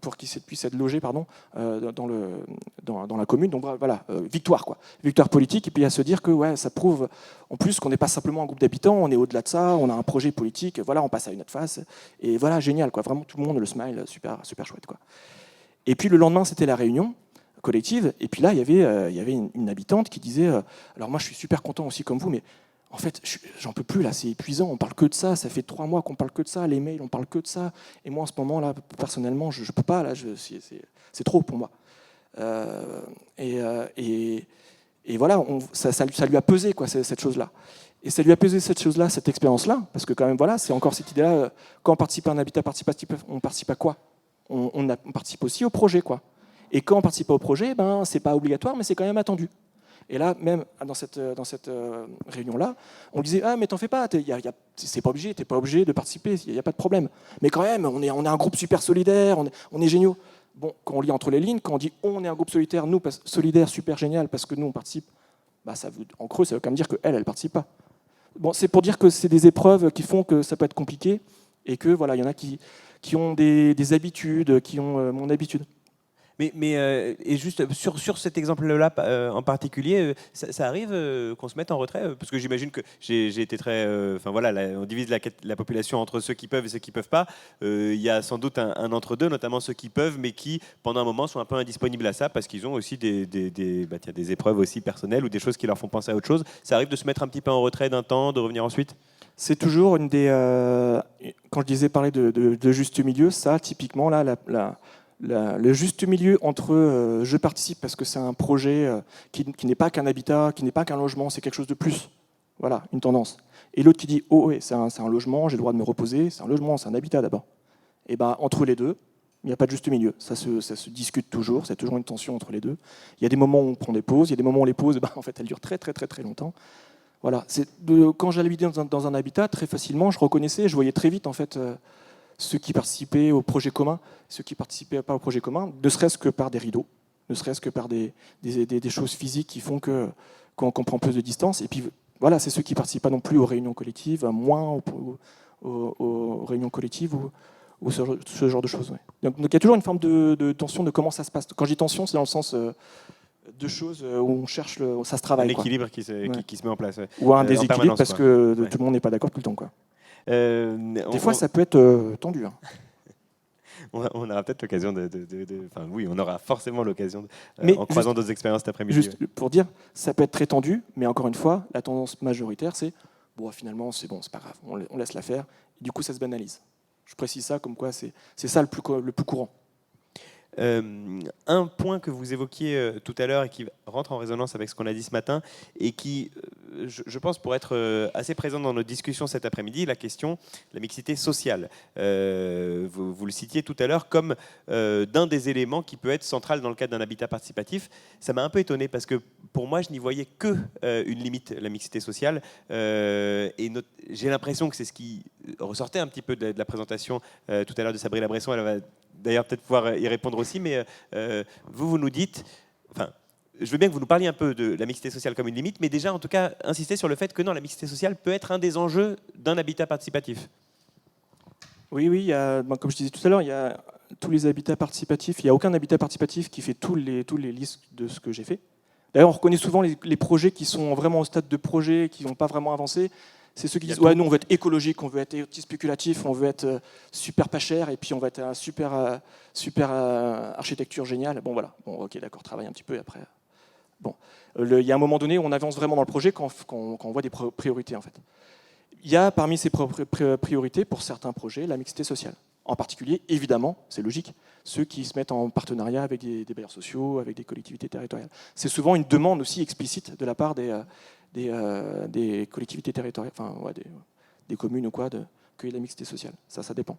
pour qu'ils puissent être logés dans la commune. Donc voilà, victoire, quoi. Victoire politique, et puis à se dire que ça prouve en plus qu'on n'est pas simplement un groupe d'habitants, on est au-delà de ça, on a un projet politique, voilà, on passe à une autre phase, et voilà, génial, quoi. Vraiment tout le monde, le smile, super, super chouette, quoi. Et puis le lendemain, c'était la réunion collective, et puis là, il y avait une habitante qui disait alors moi je suis super content aussi comme vous, mais en fait j'en peux plus là, c'est épuisant, on parle que de ça, ça fait 3 mois qu'on parle que de ça, les mails on parle que de ça, et moi en ce moment là personnellement je peux pas, là c'est trop pour moi. Et voilà, ça lui a pesé, quoi, cette chose-là. Et ça lui a pesé cette chose-là, cette expérience-là, parce que quand même voilà, c'est encore cette idée-là, quand on participe à un habitat participatif, on participe à quoi? On participe aussi au projet, quoi. Et quand on participe au projet, c'est pas obligatoire, mais c'est quand même attendu. Et là, même dans cette réunion-là, on disait « Ah, mais t'en fais pas, c'est pas obligé, t'es pas obligé de participer, il n'y a pas de problème. Mais quand même, on est un groupe super solidaire, on est géniaux. » Bon, quand on lit entre les lignes, quand on dit « On est un groupe solidaire, solidaire, super génial, parce que nous, on participe », bah, en creux, ça veut quand même dire qu'elle participe pas. Bon, c'est pour dire que c'est des épreuves qui font que ça peut être compliqué, et que voilà, il y en a qui ont des habitudes, qui ont mon habitude. Et juste sur cet exemple-là en particulier, ça arrive qu'on se mette en retrait parce que j'imagine que j'ai été très... Enfin voilà, on divise la population entre ceux qui peuvent et ceux qui peuvent pas. Il y a sans doute un entre-deux, notamment ceux qui peuvent, mais qui, pendant un moment, sont un peu indisponibles à ça parce qu'ils ont aussi des épreuves aussi personnelles ou des choses qui leur font penser à autre chose. Ça arrive de se mettre un petit peu en retrait d'un temps, de revenir ensuite? C'est toujours une des... quand je disais parler de juste milieu, ça, typiquement, là, le juste milieu entre je participe parce que c'est un projet qui n'est pas qu'un habitat, qui n'est pas qu'un logement, c'est quelque chose de plus. Voilà, une tendance. Et l'autre qui dit oh oui, c'est un logement, j'ai le droit de me reposer, c'est un logement, c'est un habitat d'abord. Et ben entre les deux, il n'y a pas de juste milieu. Ça se discute toujours, c'est toujours une tension entre les deux. Il y a des moments où on prend des pauses, il y a des moments où les pauses, en fait, elles durent très très très très longtemps. Voilà. Quand j'habitais dans un habitat, très facilement, je reconnaissais, je voyais très vite en fait ceux qui participaient au projet commun, ceux qui ne participaient pas au projet commun, ne serait-ce que par des rideaux, ne serait-ce que par des choses physiques qui font qu'on prend plus de distance. Et puis voilà, c'est ceux qui ne participent pas non plus aux réunions collectives, moins aux réunions collectives ou ce genre de choses. Ouais. Donc il y a toujours une forme de tension de comment ça se passe. Quand je dis tension, c'est dans le sens de choses où on cherche, ça se travaille. L'équilibre qui se met en place. Ouais. Ou un déséquilibre parce que ouais. Tout le monde n'est pas d'accord tout le temps. Quoi. Des fois, ça peut être tendu. Hein. On aura peut-être l'occasion Enfin, oui, on aura forcément l'occasion, en croisant d'autres expériences cet après-midi. Juste pour dire, ça peut être très tendu, mais encore une fois, la tendance majoritaire, c'est bon, finalement, c'est bon, c'est pas grave, on laisse la faire. Et du coup, ça se banalise. Je précise ça comme quoi c'est ça le plus courant. Un point que vous évoquiez tout à l'heure et qui rentre en résonance avec ce qu'on a dit ce matin et qui, je pense, pourrait être assez présent dans nos discussions cet après-midi, la question de la mixité sociale. Vous le citiez tout à l'heure comme d'un des éléments qui peut être central dans le cadre d'un habitat participatif. Ça m'a un peu étonné parce que pour moi, je n'y voyais que une limite, la mixité sociale. Et j'ai l'impression que c'est ce qui ressortait un petit peu de la présentation tout à l'heure de Sabrina Bresson. Elle va d'ailleurs peut-être pouvoir y répondre aussi, mais vous nous dites, enfin, je veux bien que vous nous parliez un peu de la mixité sociale comme une limite, mais déjà en tout cas insister sur le fait que non, la mixité sociale peut être un des enjeux d'un habitat participatif. Oui, comme je disais tout à l'heure, il y a tous les habitats participatifs, il n'y a aucun habitat participatif qui fait tous les listes de ce que j'ai fait. D'ailleurs, on reconnaît souvent les projets qui sont vraiment au stade de projet, qui n'ont pas vraiment avancé. C'est ceux qui disent ouais, nous on veut être écologique, on veut être spéculatif, on veut être super pas cher, et puis on va être un super architecture géniale. Bon voilà, bon ok d'accord, travaille un petit peu et après. Bon, il y a un moment donné où on avance vraiment dans le projet quand on voit des priorités en fait. Il y a parmi ces priorités pour certains projets la mixité sociale. En particulier, évidemment, c'est logique, ceux qui se mettent en partenariat avec des bailleurs sociaux, avec des collectivités territoriales. C'est souvent une demande aussi explicite de la part des collectivités territoriales, enfin ouais, des communes ou quoi, qu'il y ait de la mixité sociale. Ça dépend.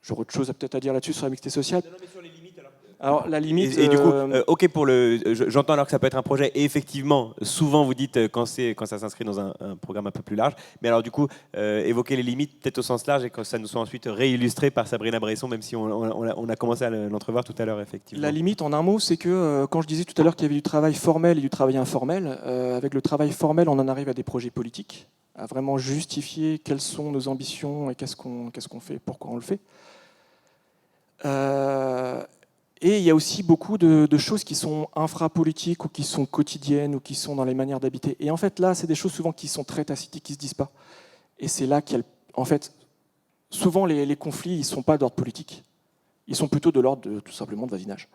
J'aurais autre chose peut-être à dire là-dessus sur la mixité sociale. Non, mais sur les limites alors. Alors la limite. Et du coup, ok pour j'entends alors que ça peut être un projet. Et effectivement, souvent vous dites quand ça s'inscrit dans un programme un peu plus large. Mais alors du coup, évoquer les limites peut-être au sens large et que ça nous soit ensuite réillustré par Sabrina Bresson, même si on a commencé à l'entrevoir tout à l'heure effectivement. La limite en un mot, c'est que quand je disais tout à l'heure qu'il y avait du travail formel et du travail informel, avec le travail formel, on en arrive à des projets politiques, à vraiment justifier quelles sont nos ambitions et qu'est-ce qu'on fait, pourquoi on le fait. Et il y a aussi beaucoup de choses qui sont infrapolitiques ou qui sont quotidiennes ou qui sont dans les manières d'habiter. Et en fait, là, c'est des choses souvent qui sont très tacites et qui ne se disent pas. Et c'est là qu'il y a, en fait, souvent les conflits, ils ne sont pas d'ordre politique. Ils sont plutôt de l'ordre tout simplement de voisinage.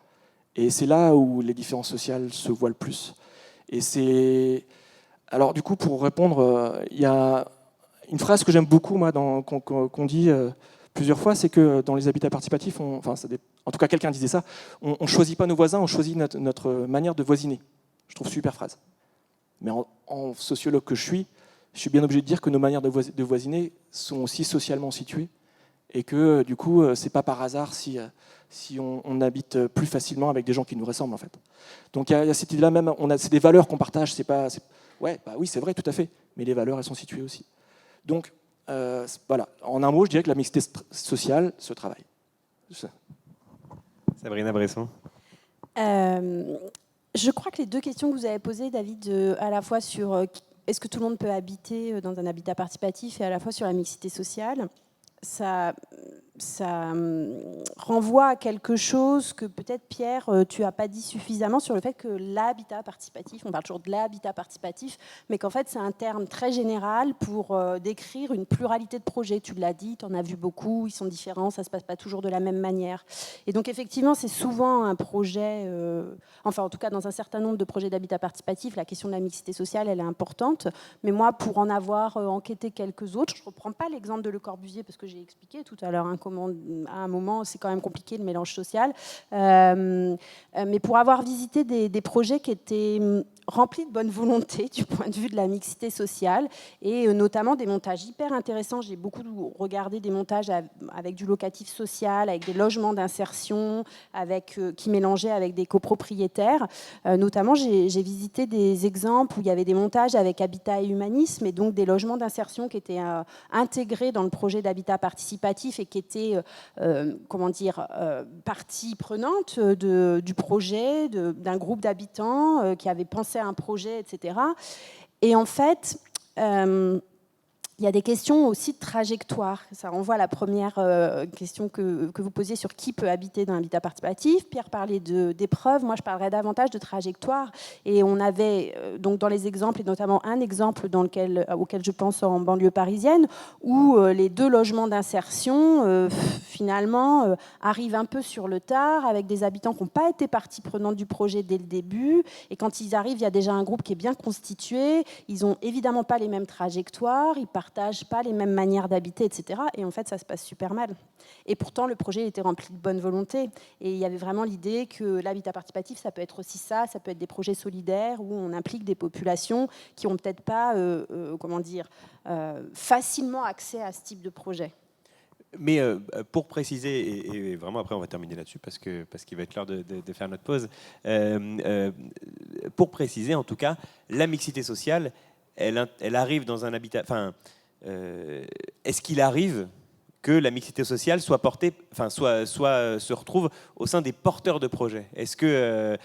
Et c'est là où les différences sociales se voient le plus. Et c'est... Alors du coup, pour répondre, il y a une phrase que j'aime beaucoup, moi, qu'on dit plusieurs fois, c'est que dans les habitats participatifs, en tout cas quelqu'un disait ça, on ne choisit pas nos voisins, on choisit notre manière de voisiner. Je trouve super phrase. Mais en sociologue que je suis bien obligé de dire que nos manières de voisiner sont aussi socialement situées et que du coup, c'est pas par hasard si on habite plus facilement avec des gens qui nous ressemblent en fait. Donc il y a cette idée-là même, c'est des valeurs qu'on partage, ouais, bah oui, c'est vrai, tout à fait, mais les valeurs, elles sont situées aussi. Donc voilà, en un mot, je dirais que la mixité sociale se travaille. Sabrina Bresson. Je crois que les deux questions que vous avez posées, David, à la fois sur est-ce que tout le monde peut habiter dans un habitat participatif et à la fois sur la mixité sociale, ça renvoie à quelque chose que peut-être, Pierre, tu n'as pas dit suffisamment sur le fait que l'habitat participatif, on parle toujours de l'habitat participatif, mais qu'en fait c'est un terme très général pour décrire une pluralité de projets. Tu l'as dit, tu en as vu beaucoup, ils sont différents, ça ne se passe pas toujours de la même manière. Et donc effectivement, c'est souvent un projet, enfin en tout cas dans un certain nombre de projets d'habitat participatif, la question de la mixité sociale, elle est importante. Mais moi, pour en avoir enquêté quelques autres, je ne reprends pas l'exemple de Le Corbusier parce que j'ai expliqué tout à l'heure comment à un moment c'est quand même compliqué le mélange social, mais pour avoir visité des projets qui étaient remplis de bonne volonté du point de vue de la mixité sociale et notamment des montages hyper intéressants. J'ai beaucoup regardé des montages avec du locatif social, avec des logements d'insertion, qui mélangeaient avec des copropriétaires. Notamment, j'ai visité des exemples où il y avait des montages avec habitat et humanisme et donc des logements d'insertion qui étaient intégrés dans le projet d'habitat participatif et qui étaient partie prenante du projet, d'un groupe d'habitants qui avaient pensé à un projet, etc. Et en fait, il y a des questions aussi de trajectoire. Ça renvoie à la première question que vous posiez sur qui peut habiter dans l'habitat participatif. Pierre parlait d'épreuves, moi je parlerais davantage de trajectoire. Et on avait donc dans les exemples, et notamment un exemple auquel je pense en banlieue parisienne, où les deux logements d'insertion finalement arrivent un peu sur le tard, avec des habitants qui n'ont pas été partie prenante du projet dès le début. Et quand ils arrivent, il y a déjà un groupe qui est bien constitué. Ils n'ont évidemment pas les mêmes trajectoires, ils partagent pas les mêmes manières d'habiter, etc. Et en fait, ça se passe super mal. Et pourtant, le projet était rempli de bonne volonté. Et il y avait vraiment l'idée que l'habitat participatif, ça peut être aussi ça peut être des projets solidaires où on implique des populations qui n'ont peut-être pas, facilement accès à ce type de projet. Mais pour préciser, et vraiment après on va terminer là-dessus parce qu'il va être l'heure de faire notre pause, pour préciser en tout cas, la mixité sociale, elle arrive dans un habitat... est-ce qu'il arrive que la mixité sociale soit portée, se retrouve au sein des porteurs de projets? Est-ce que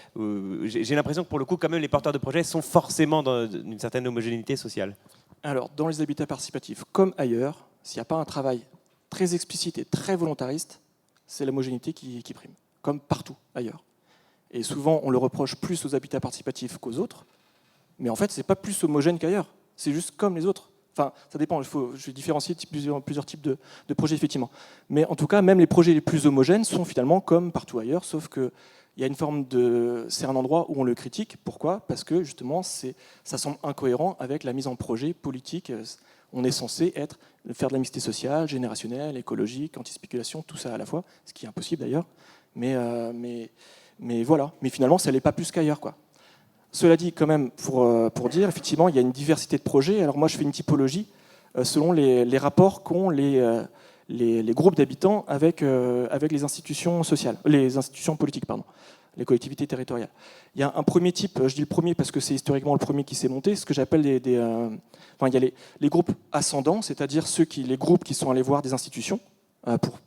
j'ai l'impression que pour le coup, quand même, les porteurs de projets sont forcément dans une certaine homogénéité sociale? Alors, dans les habitats participatifs, comme ailleurs, s'il n'y a pas un travail très explicite et très volontariste, c'est l'homogénéité qui prime, comme partout ailleurs. Et souvent, on le reproche plus aux habitats participatifs qu'aux autres, mais en fait, c'est pas plus homogène qu'ailleurs, c'est juste comme les autres. Enfin, ça dépend, je vais différencier plusieurs types de projets, effectivement. Mais en tout cas, même les projets les plus homogènes sont finalement comme partout ailleurs, sauf qu'il y a une forme de... C'est un endroit où on le critique. Pourquoi? Parce que, justement, ça semble incohérent avec la mise en projet politique. On est censé faire de la mixité sociale, générationnelle, écologique, anti-spéculation, tout ça à la fois, ce qui est impossible d'ailleurs. Mais voilà. Mais finalement, ça n'est pas plus qu'ailleurs, quoi. Cela dit, quand même, pour dire, effectivement, il y a une diversité de projets. Alors moi, je fais une typologie selon les rapports qu'ont les groupes d'habitants avec les institutions sociales, les institutions politiques, pardon, les collectivités territoriales. Il y a un premier type, je dis le premier parce que c'est historiquement le premier qui s'est monté, ce que j'appelle il y a les groupes ascendants, c'est-à-dire les groupes qui sont allés voir des institutions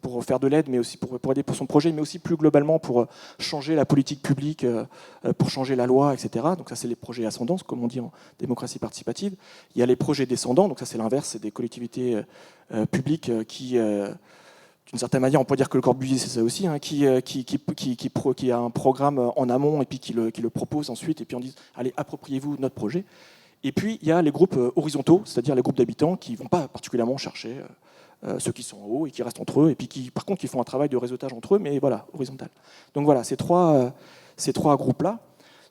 pour faire de l'aide, mais aussi pour aider pour son projet, mais aussi plus globalement pour changer la politique publique, pour changer la loi, etc. Donc ça, c'est les projets ascendants, comme on dit en démocratie participative. Il y a les projets descendants, donc ça, c'est l'inverse, c'est des collectivités publiques qui, d'une certaine manière, on peut dire que Le Corbusier, c'est ça aussi, hein, qui a un programme en amont et puis qui le propose ensuite, et puis on dit, allez, appropriez-vous notre projet. Et puis, il y a les groupes horizontaux, c'est-à-dire les groupes d'habitants qui ne vont pas particulièrement chercher ceux qui sont en haut et qui restent entre eux, et puis qui, par contre, qui font un travail de réseautage entre eux, mais voilà, horizontal. Donc voilà, ces trois groupes-là.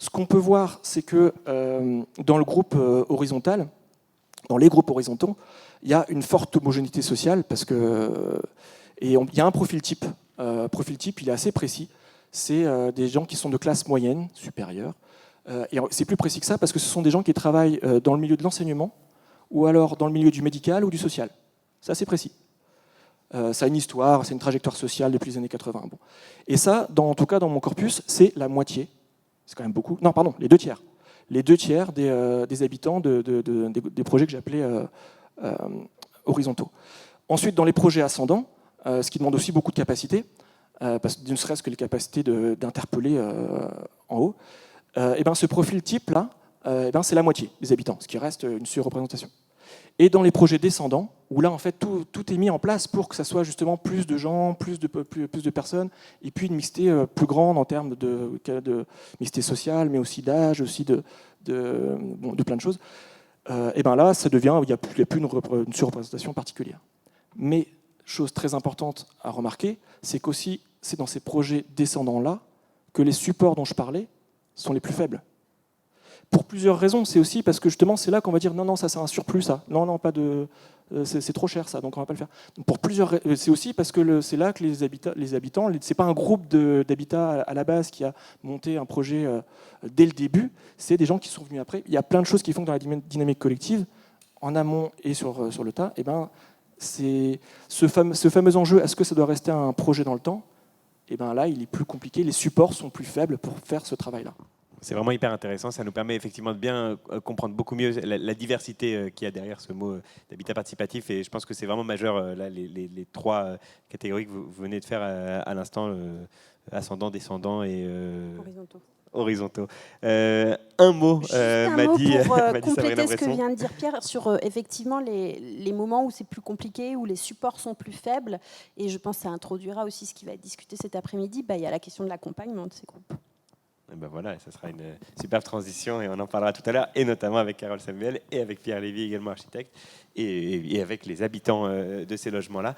Ce qu'on peut voir, c'est que dans le groupe horizontal, dans les groupes horizontaux, il y a une forte homogénéité sociale, il y a un profil type. Profil type, il est assez précis. C'est des gens qui sont de classe moyenne, supérieure. Et c'est plus précis que ça, parce que ce sont des gens qui travaillent dans le milieu de l'enseignement, ou alors dans le milieu du médical ou du social. C'est assez précis. Ça a une histoire, c'est une trajectoire sociale depuis les années 80. Bon. Et ça, en tout cas dans mon corpus, c'est la moitié. C'est quand même beaucoup. Non, pardon, les 2/3. Les 2/3 des habitants des projets que j'appelais horizontaux. Ensuite, dans les projets ascendants, ce qui demande aussi beaucoup de capacité, parce que ne serait-ce que les capacités d'interpeller en haut, et ben ce profil type-là, c'est la moitié des habitants, ce qui reste une surreprésentation. Et dans les projets descendants, où là, en fait, tout est mis en place pour que ça soit justement plus de gens, plus de personnes, et puis une mixité plus grande en termes de mixité sociale, mais aussi d'âge, aussi de plein de choses. Et bien là, ça devient, il n'y a plus une surreprésentation particulière. Mais, chose très importante à remarquer, c'est qu'aussi, c'est dans ces projets descendants-là que les supports dont je parlais sont les plus faibles. Pour plusieurs raisons, c'est aussi parce que justement, c'est là qu'on va dire non, ça c'est un surplus, ça. Non, pas de, c'est trop cher, ça, donc on va pas le faire. Donc pour plusieurs, c'est aussi parce que c'est là que les habitants, c'est pas un groupe d'habitants à la base qui a monté un projet dès le début. C'est des gens qui sont venus après. Il y a plein de choses qui font que dans la dynamique collective, en amont et sur le tas, et ben c'est ce fameux enjeu. Est-ce que ça doit rester un projet dans le temps? Et ben là, il est plus compliqué. Les supports sont plus faibles pour faire ce travail-là. C'est vraiment hyper intéressant. Ça nous permet effectivement de bien comprendre beaucoup mieux la diversité qu'il y a derrière ce mot d'habitat participatif. Et je pense que c'est vraiment majeur, là, les trois catégories que vous venez de faire à l'instant, ascendant, descendant et horizontaux. Un mot, m'a dit pour Sabrina compléter ce que Bresson. vient de dire Pierre sur effectivement les moments où c'est plus compliqué, où les supports sont plus faibles. Et je pense que ça introduira aussi ce qui va être discuté cet après-midi. Il y a la question de l'accompagnement de ces groupes. Et ben voilà, ça sera une superbe transition et on en parlera tout à l'heure, et notamment avec Carole Samuel et avec Pierre Lévy, également architecte, et avec les habitants de ces logements-là.